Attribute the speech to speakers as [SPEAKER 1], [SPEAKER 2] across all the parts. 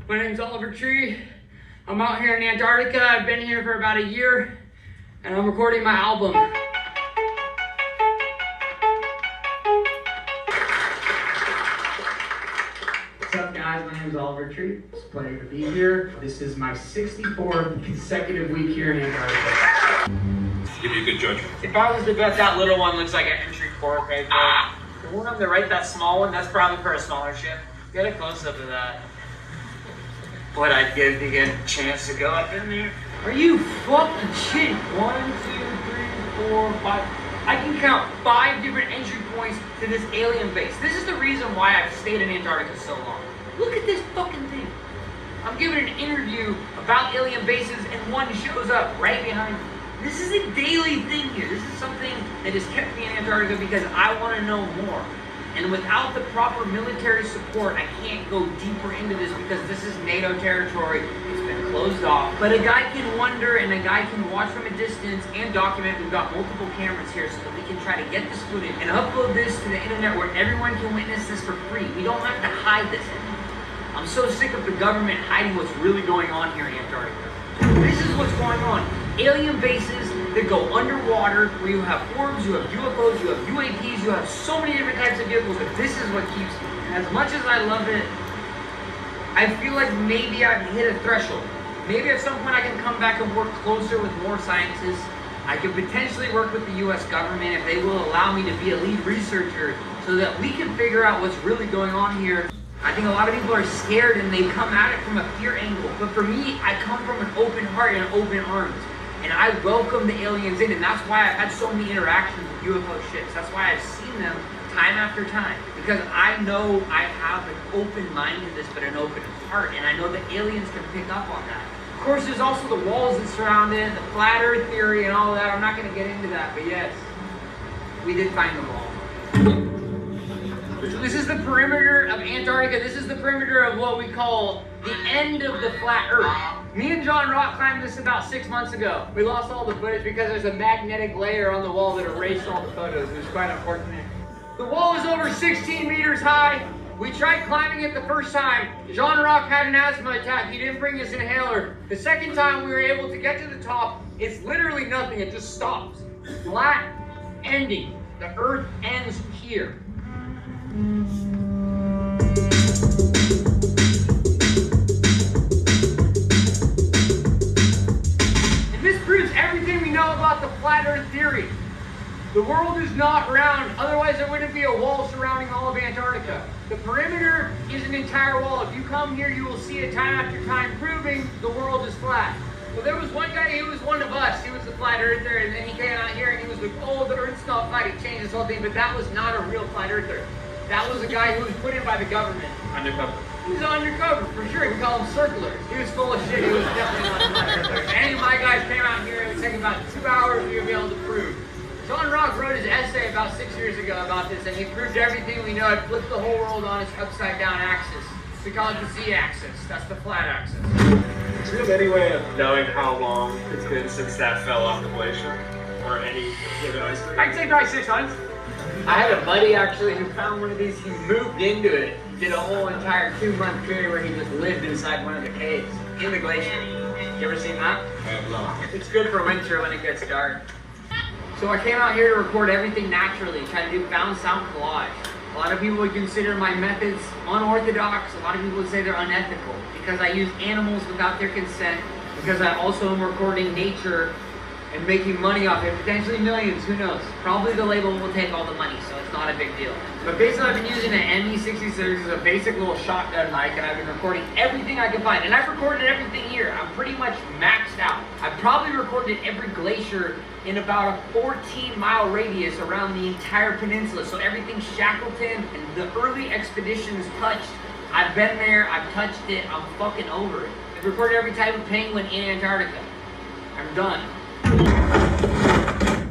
[SPEAKER 1] My name's Oliver Tree. I'm out here in Antarctica. I've been here for about a year, and I'm recording my album. What's up, guys? My name's Oliver Tree. It's a pleasure to be here. This is my 64th consecutive week here in Antarctica.
[SPEAKER 2] Give you a good judgment.
[SPEAKER 3] If I was to bet, that little one looks like an entry port right there. The one on the right, that small one, that's probably for a smaller ship. Get a close-up of that. What I'd give to get a chance to go up in there.
[SPEAKER 1] Are you fucking shitting? 1, 2, 3, 4, 5. I can count 5 different entry points to this alien base. This is the reason why I've stayed in Antarctica so long. Look at this fucking thing. I'm giving an interview about alien bases and one shows up right behind me. This is a daily thing here. This is something that has kept me in Antarctica because I want to know more. And without the proper military support, I can't go deeper into this because this is NATO territory. It's been closed off. But a guy can wonder and a guy can watch from a distance and document. We've got multiple cameras here so that we can try to get this footage and upload this to the internet where everyone can witness this for free. We don't have to hide this anymore. I'm so sick of the government hiding what's really going on here in Antarctica. This is what's going on. Alien bases that go underwater, where you have orbs, you have UFOs, you have UAPs, you have so many different types of vehicles, but this is what keeps me. And as much as I love it, I feel like maybe I've hit a threshold. Maybe at some point I can come back and work closer with more scientists. I could potentially work with the US government if they will allow me to be a lead researcher so that we can figure out what's really going on here. I think a lot of people are scared and they come at it from a fear angle. But for me, I come from an open heart and open arms. And I welcome the aliens in, and that's why I've had so many interactions with UFO ships. That's why I've seen them time after time. Because I know I have an open mind to this, but an open heart. And I know the aliens can pick up on that. Of course, there's also the walls that surround it, the flat earth theory and all that. I'm not going to get into that, but yes, we did find the wall. This is the perimeter of Antarctica. This is the perimeter of what we call the end of the flat earth. Me and John Rock climbed this about 6 months ago. We lost all the footage because there's a magnetic layer on the wall that erased all the photos. It was quite unfortunate. The wall is over 16 meters high. We tried climbing it the first time. John Rock had an asthma attack. He didn't bring his inhaler. The second time we were able to get to the top, it's literally nothing. It just stops. Flat ending. The earth ends here. And this proves everything we know about the flat earth theory. The world is not round, otherwise there wouldn't be a wall surrounding all of Antarctica. The perimeter is an entire wall. If you come here, you will see it time after time proving the world is flat. Well, there was one guy, he was one of us. He was the flat earther, and then he came out here and he was like, oh, the earth's not flat. He changed this whole thing, but that was not a real flat earther. That was a guy who was put in by the government.
[SPEAKER 2] Undercover.
[SPEAKER 1] He was undercover, for sure. We call him circlers. He was full of shit. He was definitely not a flat earther. If any of my guys came out here, it would take about 2 hours for you to be able to prove. John Rock wrote his essay about 6 years ago about this, and he proved everything we know. It flipped the whole world on its upside-down axis. We call it the Z-axis. That's the flat axis.
[SPEAKER 2] Do you have any way of knowing how long it's been since that fell off the glacier? Or any given ice cream?
[SPEAKER 1] I'd say probably 6 months. I had a buddy actually who found one of these. He moved into it, did a whole entire 2-month period where he just lived inside one of the caves in the glacier. You ever seen that?
[SPEAKER 2] I have not.
[SPEAKER 1] It's good for winter when it gets dark. So I came out here to record everything naturally, try to do found sound collage. A lot of people would consider my methods unorthodox. A lot of people would say they're unethical because I use animals without their consent, because I also am recording nature and making money off it, potentially millions, who knows. Probably the label will take all the money, so it's not a big deal. But basically I've been using an ME66 as a basic little shotgun mic, and I've been recording everything I can find. And I've recorded everything here. I'm pretty much maxed out. I've probably recorded every glacier in about a 14-mile radius around the entire peninsula. So everything Shackleton and the early expeditions touched, I've been there, I've touched it, I'm fucking over it. I've recorded every type of penguin in Antarctica. I'm done.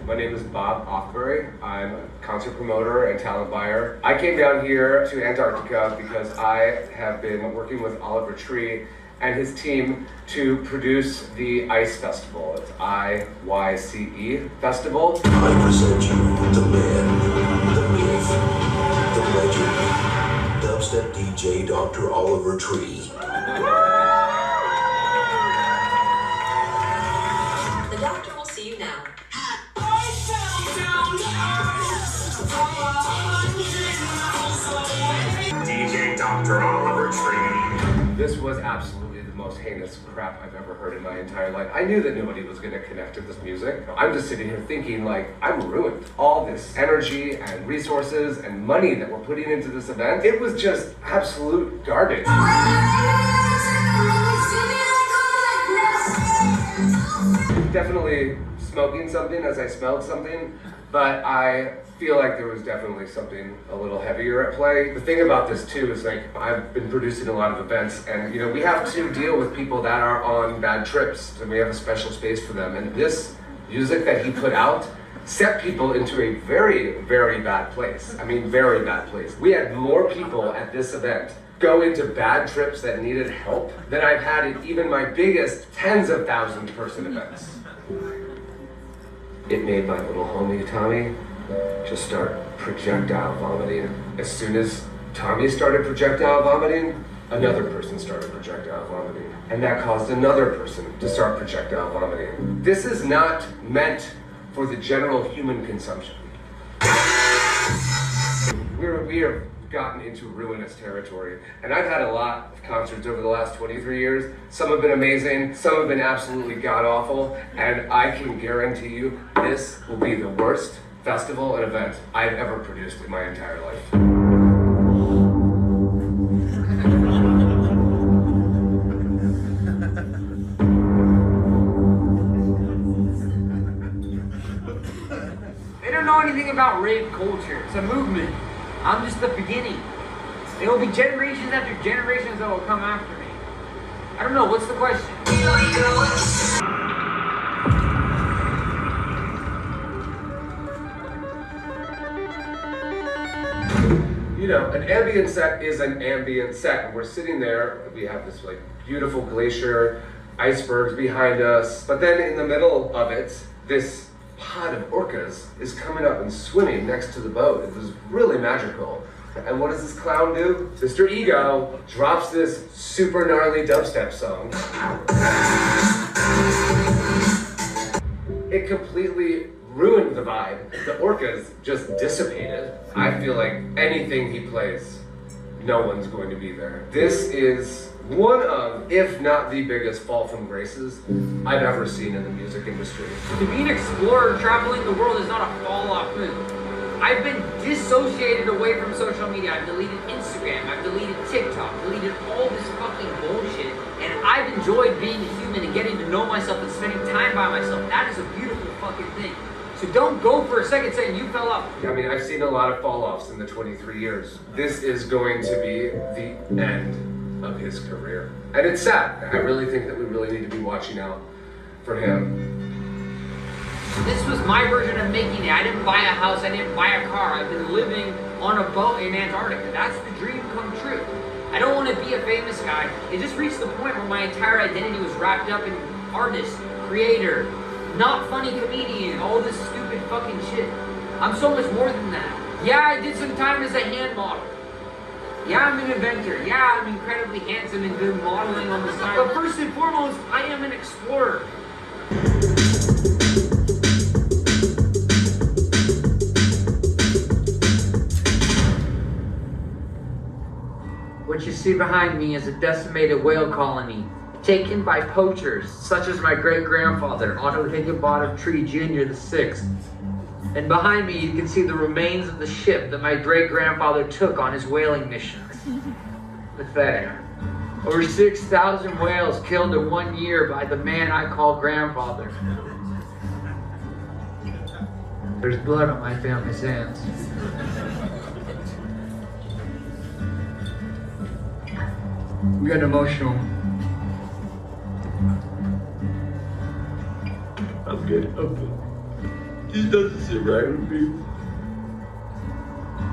[SPEAKER 4] My name is Bob Offbury. I'm a concert promoter and talent buyer. I came down here to Antarctica because I have been working with Oliver Tree and his team to produce the ICE Festival. It's IYCE Festival.
[SPEAKER 5] I present you the man, the myth, the legend, dubstep set DJ Dr. Oliver Tree.
[SPEAKER 6] The doctor will see you now.
[SPEAKER 5] DJ Dr. Oliver Tree.
[SPEAKER 4] This was absolutely the most heinous crap I've ever heard in my entire life. I knew that nobody was going to connect to this music. I'm just sitting here thinking, like, I'm ruined. All this energy and resources and money that we're putting into this event, it was just absolute garbage. Definitely smoking something as I smelled something, but I feel like there was definitely something a little heavier at play. The thing about this too is, like, I've been producing a lot of events, and you know, we have to deal with people that are on bad trips, and we have a special space for them. And this music that he put out set people into a very, very bad place. I mean, very bad place. We had more people at this event go into bad trips that needed help than I've had at even my biggest tens of thousand person events. It made my little homie Tommy just start projectile vomiting. As soon as Tommy started projectile vomiting, another person started projectile vomiting. And that caused another person to start projectile vomiting. This is not meant for the general human consumption. We have gotten into ruinous territory. And I've had a lot of concerts over the last 23 years. Some have been amazing, some have been absolutely god-awful, and I can guarantee you this will be the worst festival and event I've ever produced in my entire life.
[SPEAKER 1] They don't know anything about rave culture. It's a movement. I'm just the beginning. There will be generations after generations that will come after me. I don't know, what's the question?
[SPEAKER 4] You know, an ambient set is an ambient set, and we're sitting there, we have this like beautiful glacier, icebergs behind us, but then in the middle of it, this pod of orcas is coming up and swimming next to the boat. It was really magical. And what does this clown do? Mr. Ego drops this super gnarly dubstep song. It completely ruined the vibe. The orcas just dissipated. I feel like anything he plays, no one's going to be there. This is one of, if not the biggest fall from graces I've ever seen in the music industry.
[SPEAKER 1] To be an explorer traveling the world is not a fall-off move. I've been dissociated away from social media. I've deleted Instagram, I've deleted TikTok, deleted all this fucking bullshit, and I've enjoyed being a human and getting to know myself and spending time by myself. That is a beautiful fucking thing. So don't go for a second saying you fell off.
[SPEAKER 4] I mean, I've seen a lot of fall-offs in the 23 years. This is going to be the end of his career. And it's sad. I really think that we really need to be watching out for him.
[SPEAKER 1] This was my version of making it. I didn't buy a house, I didn't buy a car. I've been living on a boat in Antarctica. That's the dream come true. I don't want to be a famous guy. It just reached the point where my entire identity was wrapped up in artist, creator, not funny comedian, all this stupid fucking shit. I'm so much more than that. Yeah, I did some time as a hand model. Yeah, I'm an inventor. Yeah, I'm incredibly handsome and good modeling on the side. But first and foremost, I am an explorer. What you see behind me is a decimated whale colony, taken by poachers, such as my great-grandfather, Otto Higginbottom Tree Jr. VI. And behind me, you can see the remains of the ship that my great-grandfather took on his whaling missions. Pathetic. Over 6,000 whales killed in 1 year by the man I call grandfather. There's blood on my family's hands. We got emotional. I'm good. This doesn't sit right with me.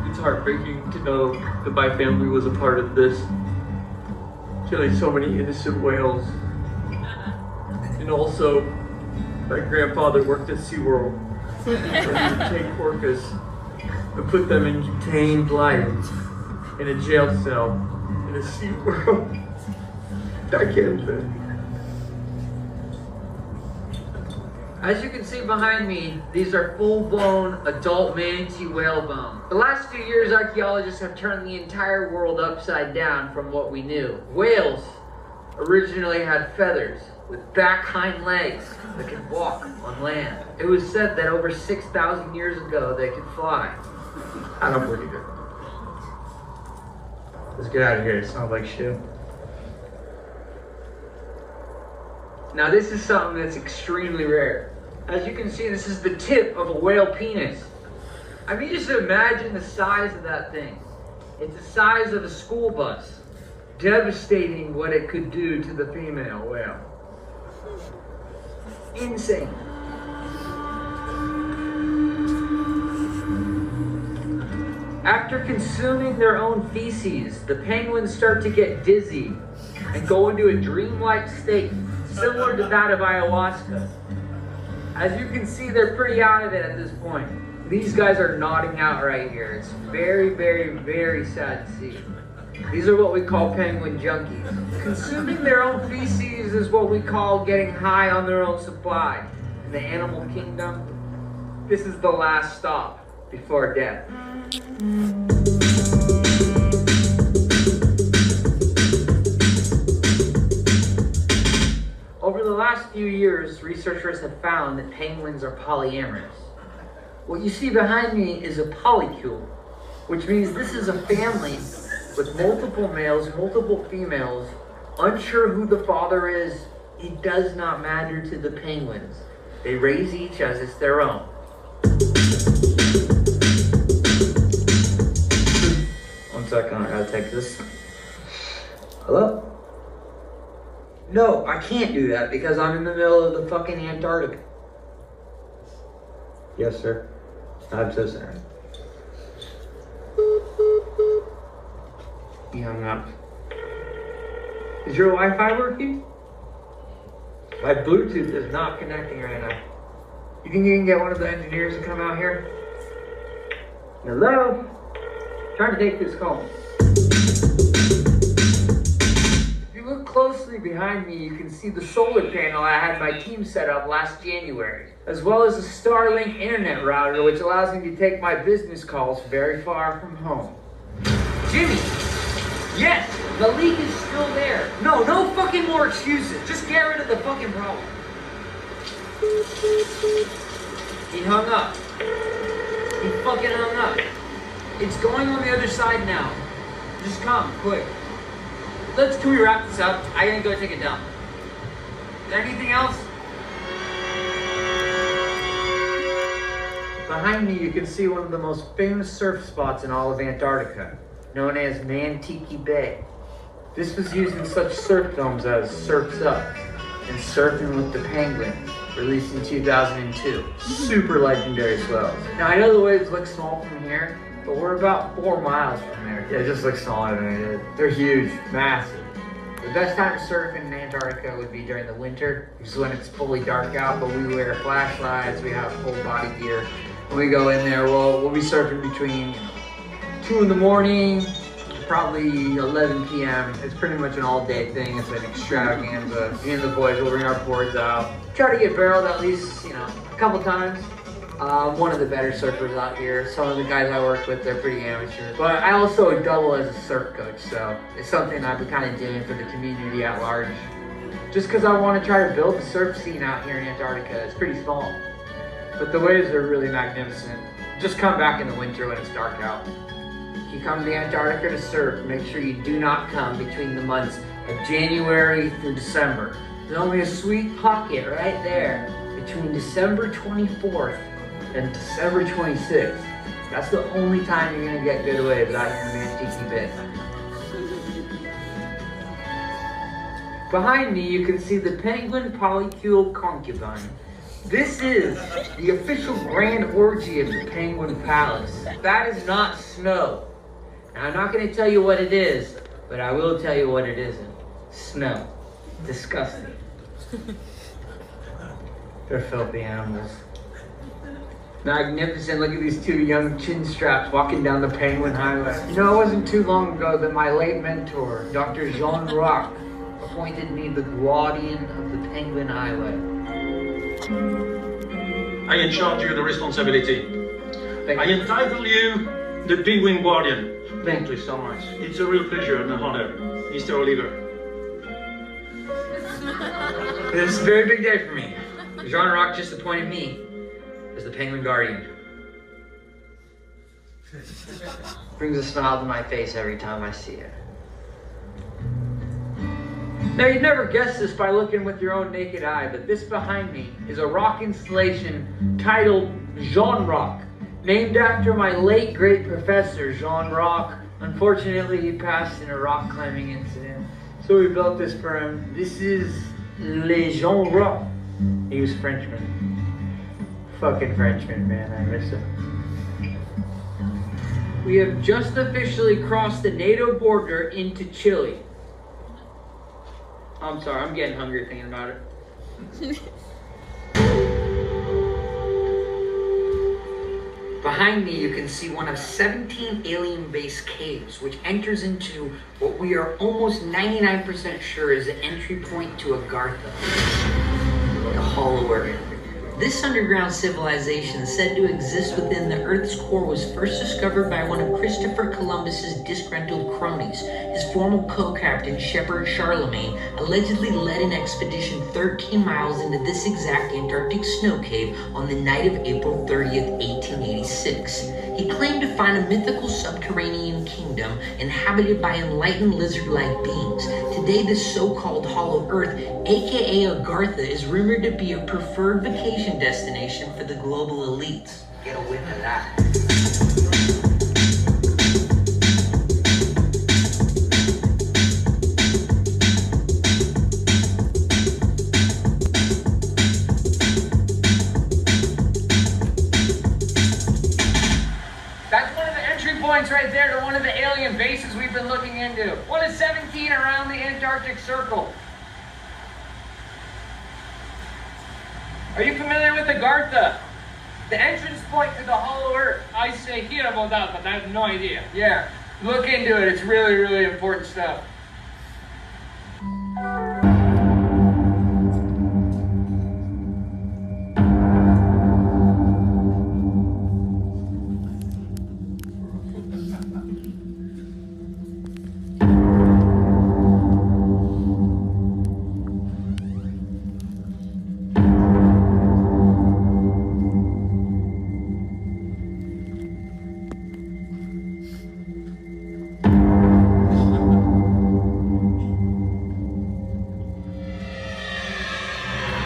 [SPEAKER 1] It's heartbreaking to know that my family was a part of this. Killing so many innocent whales. And also, my grandfather worked at SeaWorld, where he would take orcas and put them in contained life
[SPEAKER 7] in a jail cell in a sea world. I can't live.
[SPEAKER 8] As you can see behind me, these are full-blown adult manatee whale bones. The last few years, archaeologists have turned the entire world upside down from what we knew. Whales originally had feathers with back hind legs that could walk on land. It was said that over 6,000 years ago, they could fly.
[SPEAKER 7] I don't believe it. Let's get out of here. It sounds like shit.
[SPEAKER 8] Now this is something that's extremely rare. As you can see, this is the tip of a whale penis. I mean, just imagine the size of that thing. It's the size of a school bus. Devastating what it could do to the female whale. Insane. After consuming their own feces, the penguins start to get dizzy and go into a dreamlike state, similar to that of ayahuasca. As you can see, they're pretty out of it at this point. These guys are nodding out right here. It's very, very, very sad to see. These are what we call penguin junkies. Consuming their own feces is what we call getting high on their own supply. In the animal kingdom, this is the last stop before death. Over the last few years, researchers have found that penguins are polyamorous. What you see behind me is a polycule, which means this is a family with multiple males, multiple females, unsure who the father is. It does not matter to the penguins. They raise each as it's their own.
[SPEAKER 7] One second, I gotta take this.
[SPEAKER 8] Hello? No, I can't do that because I'm in the middle of the fucking Antarctica.
[SPEAKER 7] Yes, sir. I'm so sorry.
[SPEAKER 8] He hung up. Is your Wi-Fi working? My Bluetooth is not connecting right now. You think you can get one of the engineers to come out here? Hello? Trying to take this call. If you look closely behind me, you can see the solar panel I had my team set up last January, as well as a Starlink internet router, which allows me to take my business calls very far from home. Jimmy! Yes, the leak is still there. No fucking more excuses. Just get rid of the fucking problem. He hung up. He fucking hung up. It's going on the other side now. Just come, quick. Can we wrap this up? I gotta go take it down. Is there anything else? Behind me, you can see one of the most famous surf spots in all of Antarctica, known as Mantiki Bay. This was used in such surf films as Surf's Up and Surfing with the Penguin, released in 2002. Super legendary swells. Now I know the waves look small from here, but we're about 4 miles from there. Yeah, it just looks smaller than it is. They're huge, massive. The best time to surf in Antarctica would be during the winter, which is when it's fully dark out, but we wear flashlights, we have full body gear. When we go in there, we'll be surfing between 2 in the morning, probably 11 p.m. It's pretty much an all-day thing. It's an extravaganza. Me and the boys will bring our boards out. Try to get barreled at least, a couple times. One of the better surfers out here. Some of the guys I work with, they're pretty amateur. But I also double as a surf coach, so it's something I've been kind of doing for the community at large. Just because I want to try to build the surf scene out here in Antarctica. It's pretty small, but the waves are really magnificent. Just come back in the winter when it's dark out. If you come to Antarctica to surf, make sure you do not come between the months of January through December. There's only a sweet pocket right there between December 24th and December 26th. That's the only time you're gonna get good waves out here in Mantiki Bay. Behind me, you can see the penguin polycule concubine. This is the official grand orgy of the Penguin Palace. That is not snow. Now, I'm not gonna tell you what it is, but I will tell you what it isn't. Snow. Disgusting. They're filthy animals. Magnificent. Look at these two young chin straps walking down the Penguin Highway. You know, it wasn't too long ago that my late mentor, Dr. Jean Rock, appointed me the guardian of the Penguin Highway.
[SPEAKER 9] I enchant you the responsibility. I entitle you the Penguin Guardian. Thank you so much. It's a real pleasure and an honor, Mr. Oliver.
[SPEAKER 8] This is a very big day for me. Jean Rock just appointed me as the Penguin Guardian. Brings a smile to my face every time I see it. Now, you'd never guess this by looking with your own naked eye, but this behind me is a rock installation titled Jean Rock, named after my late great professor, Jean Rock. Unfortunately, he passed in a rock climbing incident, so we built this for him. This is Le Jean Rock. He was Frenchman. Fucking Frenchman, man, I miss him. We have just officially crossed the NATO border into Chile. I'm sorry, I'm getting hungry thinking about it. Behind me, you can see one of 17 alien base caves, which enters into what we are almost 99% sure is the entry point to Agartha, the Hollow Earth. This underground civilization, said to exist within the Earth's core, was first discovered by one of Christopher Columbus's disgruntled cronies. His former co-captain, Shepard Charlemagne, allegedly led an expedition 13 miles into this exact Antarctic snow cave on the night of April 30th, 1886. He claimed to find a mythical subterranean kingdom inhabited by enlightened lizard-like beings. Today, this so-called Hollow Earth, aka Agartha, is rumored to be a preferred vacation destination for the global elites. Get a whiff of that.
[SPEAKER 1] That's one of the entry points right there to one of the alien bases we've been looking into. One of 17 around the Antarctic Circle. Are you familiar with Agartha? The entrance point to the Hollow Earth.
[SPEAKER 2] I say hear about that, but I have no idea.
[SPEAKER 1] Yeah, look into it. It's really, really important stuff.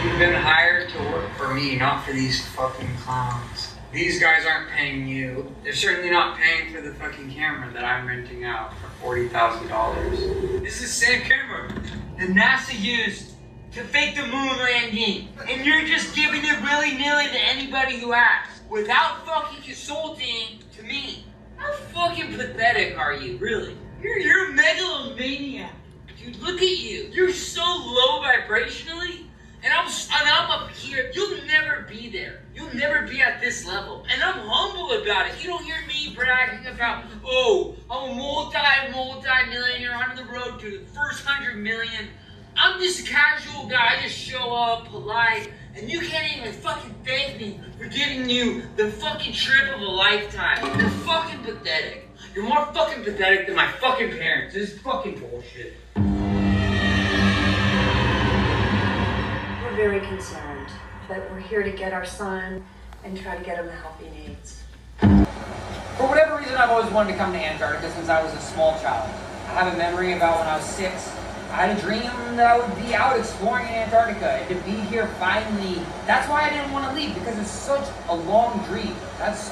[SPEAKER 8] You've been hired to work for me, not for these fucking clowns. These guys aren't paying you. They're certainly not paying for the fucking camera that I'm renting out for $40,000. This is the same camera that NASA used to fake the moon landing. And you're just giving it willy-nilly to anybody who asks, without fucking consulting to me. How fucking pathetic are you, really? You're a megalomaniac. Dude, look at you. You're so low vibrationally. And I'm up here. You'll never be there. You'll never be at this level. And I'm humble about it. You don't hear me bragging about, oh, I'm a multi-millionaire on the road to the first 100 million. I'm just a casual guy. I just show up, polite, and you can't even fucking thank me for giving you the fucking trip of a lifetime. You're fucking pathetic. You're more fucking pathetic than my fucking parents. This is fucking bullshit.
[SPEAKER 6] We're very concerned, but we're here to get our son and try to get him the help he needs.
[SPEAKER 1] For whatever reason, I've always wanted to come to Antarctica since I was a small child. I have a memory about when I was 6. I had a dream that I would be out exploring in Antarctica, and to be here finally, that's why I didn't want to leave, because it's such a long dream. That's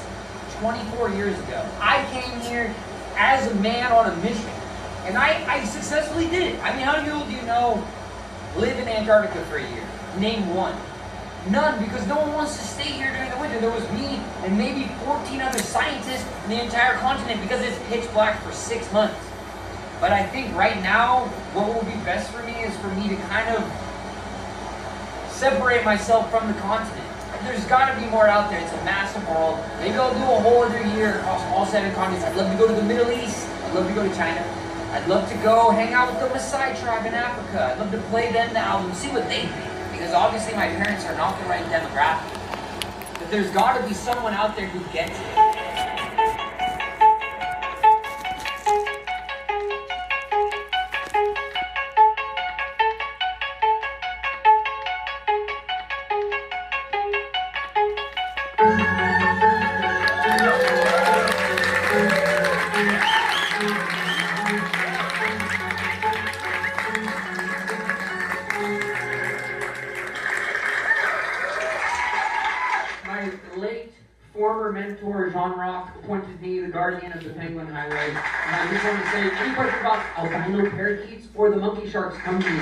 [SPEAKER 1] 24 years ago. I came here as a man on a mission, and I successfully did it. I mean, how many people do you know live in Antarctica for a year? Name one. None, because no one wants to stay here during the winter. There was me and maybe 14 other scientists in the entire continent because it's pitch black for 6 months. But I think right now, what will be best for me is for me to kind of separate myself from the continent. there's got to be more out there. It's a massive world. Maybe I'll do a whole other year across all 7 continents. I'd love to go to the Middle East. I'd love to go to China. I'd love to go hang out with the Maasai tribe in Africa. I'd love to play them the album, see what they think. Because obviously my parents are not the right demographic. But there's got to be someone out there who gets it. Former mentor Jean Rock appointed me the guardian of the Penguin Highway. And I just want to say, any questions about albino parakeets or the monkey sharks, come to me.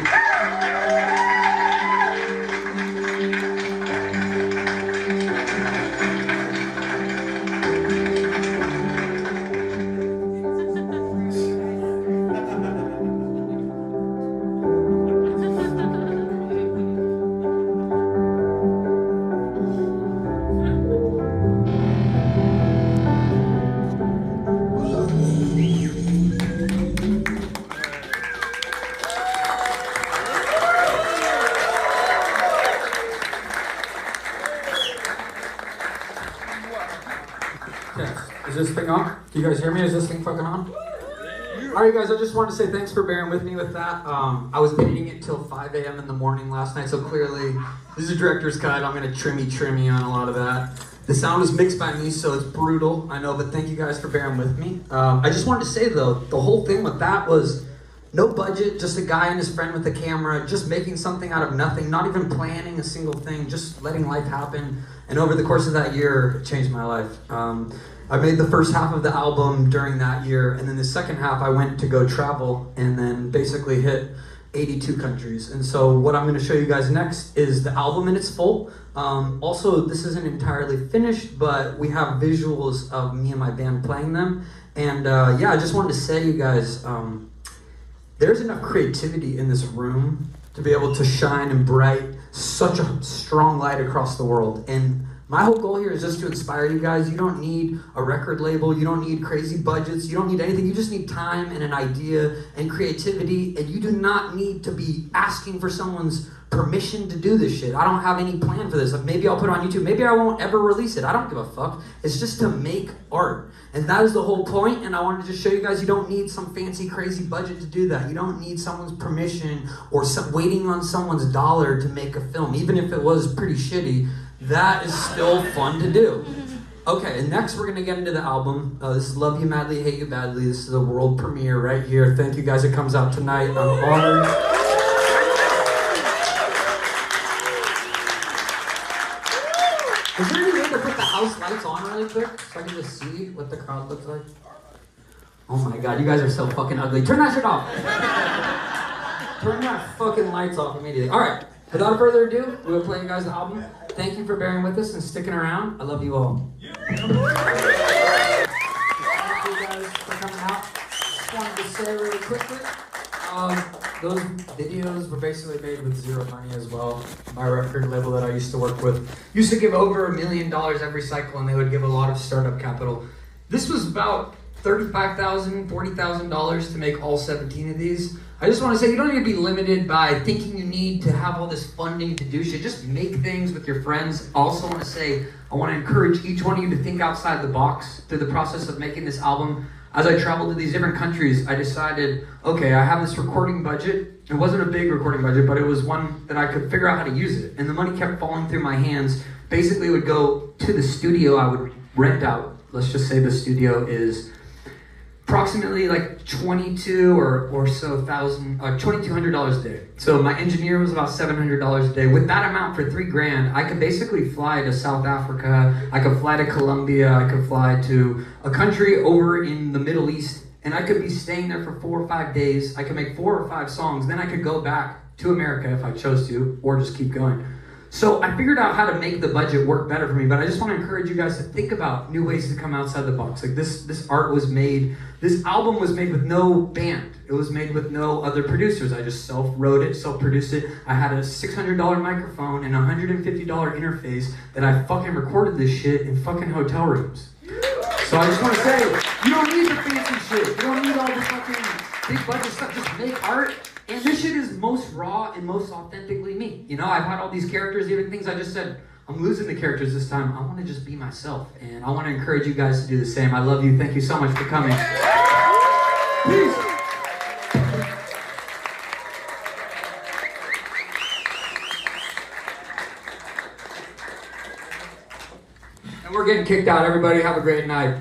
[SPEAKER 10] Is this thing on? Can you guys hear me? Is this thing fucking on? Alright guys, I just want to say thanks for bearing with me with that. I was editing it till 5 a.m. in the morning last night, so clearly this is a director's cut. I'm going to trimmy on a lot of that. The sound is mixed by me, so it's brutal, I know, but thank you guys for bearing with me. I just wanted to say though, the whole thing with that was no budget, just a guy and his friend with a camera, just making something out of nothing, not even planning a single thing, just letting life happen. And over the course of that year, it changed my life. I made the first half of the album during that year, and then the second half I went to go travel and then basically hit 82 countries. And so what I'm going to show you guys next is the album in its full. Also, this isn't entirely finished, but we have visuals of me and my band playing them. And yeah, I just wanted to say, you guys, there's enough creativity in this room to be able to shine and bright such a strong light across the world. And my whole goal here is just to inspire you guys. You don't need a record label. You don't need crazy budgets. You don't need anything. You just need time and an idea and creativity. And you do not need to be asking for someone's permission to do this shit. I don't have any plan for this. Like, maybe I'll put it on YouTube. Maybe I won't ever release it. I don't give a fuck. It's just to make art. And that is the whole point. And I wanted to just show you guys you don't need some fancy, crazy budget to do that. You don't need someone's permission or waiting on someone's dollar to make a film. Even if it was pretty shitty, that is still fun to do. Okay, and next we're gonna get into the album. This is Love You Madly, Hate You Badly. This is the world premiere right here. Thank you guys, it comes out tonight. I'm honored. Is there any way to put the house lights on really quick so I can just see what the crowd looks like? Oh my god, you guys are so fucking ugly. Turn that shit off. Turn that fucking lights off immediately. Alright, without further ado, we'll play you guys the album. Thank you for bearing with us and sticking around. I love you all. Thank you guys for coming out. Just wanted to say really quickly, those videos were basically made with zero money as well. My record label that I used to work with used to give over $1 million every cycle, and they would give a lot of startup capital. This was about $35,000, $40,000 to make all 17 of these. I just want to say you don't need to be limited by thinking you need to have all this funding to do shit. Just make things with your friends. I also want to say I want to encourage each one of you to think outside the box through the process of making this album. As I traveled to these different countries, I decided, okay, I have this recording budget. It wasn't a big recording budget, but it was one that I could figure out how to use it. And the money kept falling through my hands. Basically, it would go to the studio I would rent out. Let's just say the studio is approximately like $2,200 a day. So my engineer was about $700 a day. With that amount for $3,000, I could basically fly to South Africa. I could fly to Colombia. I could fly to a country over in the Middle East, and I could be staying there for 4 or 5 days. I could make 4 or 5 songs. Then I could go back to America if I chose to, or just keep going. So I figured out how to make the budget work better for me, but I just want to encourage you guys to think about new ways to come outside the box. Like this art was made, this album was made with no band. It was made with no other producers. I just self-wrote it, self-produced it. I had a $600 microphone and a $150 interface that I fucking recorded this shit in fucking hotel rooms. So I just want to say, you don't need the fancy shit. You don't need all the fucking big budget stuff. Just make art. And this shit is most raw and most authentically me. You know, I've had all these characters, even things I just said, I'm losing the characters this time. I want to just be myself. And I want to encourage you guys to do the same. I love you. Thank you so much for coming. Peace. And we're getting kicked out. Everybody have a great night.